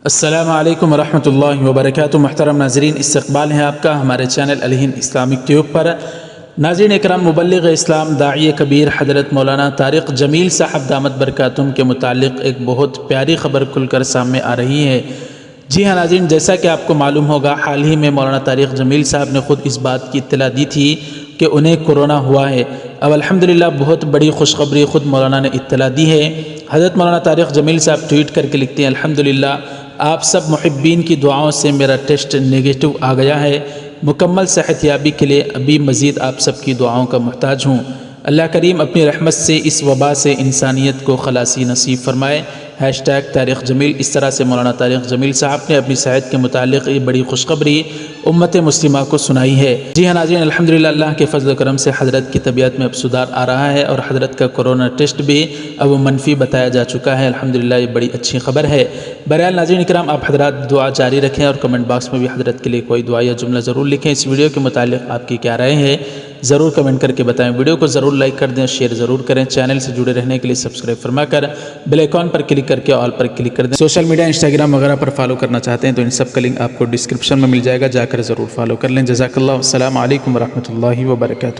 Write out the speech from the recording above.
السلام علیکم ورحمۃ اللہ وبرکاتہ۔ محترم ناظرین، استقبال ہے آپ کا ہمارے چینل الہند اسلامک ٹیوب پر۔ ناظرین اکرام، مبلغ اسلام داعی کبیر حضرت مولانا طارق جمیل صاحب دامت برکاتہم کے متعلق ایک بہت پیاری خبر کھل کر سامنے آ رہی ہے۔ جی ہاں ناظرین، جیسا کہ آپ کو معلوم ہوگا، حال ہی میں مولانا طارق جمیل صاحب نے خود اس بات کی اطلاع دی تھی کہ انہیں کورونا ہوا ہے۔ اب الحمدللہ بہت بڑی خوشخبری خود مولانا نے اطلاع دی ہے۔ حضرت مولانا طارق جمیل صاحب ٹویٹ کر کے لکھتے ہیں، الحمدللہ آپ سب محبین کی دعاؤں سے میرا ٹیسٹ نیگیٹو آ گیا ہے۔ مکمل صحت یابی کے لیے ابھی مزید آپ سب کی دعاؤں کا محتاج ہوں۔ اللہ کریم اپنی رحمت سے اس وبا سے انسانیت کو خلاصی نصیب فرمائے۔ #طارق جمیل۔ اس طرح سے مولانا طارق جمیل صاحب نے اپنی صحت کے متعلق یہ بڑی خوشخبری امت مسلمہ کو سنائی ہے۔ جی ہاں ناظرین، الحمدللہ اللہ کے فضل و کرم سے حضرت کی طبیعت میں اب سدھار آ رہا ہے اور حضرت کا کورونا ٹیسٹ بھی اب منفی بتایا جا چکا ہے۔ الحمدللہ یہ بڑی اچھی خبر ہے۔ بہرحال ناظرین اکرام، آپ حضرات دعا جاری رکھیں اور کمنٹ باکس میں بھی حضرت کے لیے کوئی دعا یا جملہ ضرور لکھیں۔ اس ویڈیو کے متعلق آپ کی کیا رائے ہے ضرور کمنٹ کر کے بتائیں۔ ویڈیو کو ضرور لائک کر دیں، شیئر ضرور کریں۔ چینل سے جڑے رہنے کے لیے سبسکرائب فرما کر بیل آئیکن پر کلک کر کے آل پر کلک کر دیں۔ سوشل میڈیا انسٹاگرام وغیرہ پر فالو کرنا چاہتے ہیں تو ان سب کا لنک آپ کو ڈسکرپشن میں مل جائے گا، جا کر ضرور فالو کر لیں۔ جزاک اللہ۔ السلام علیکم ورحمۃ اللہ وبرکاتہ۔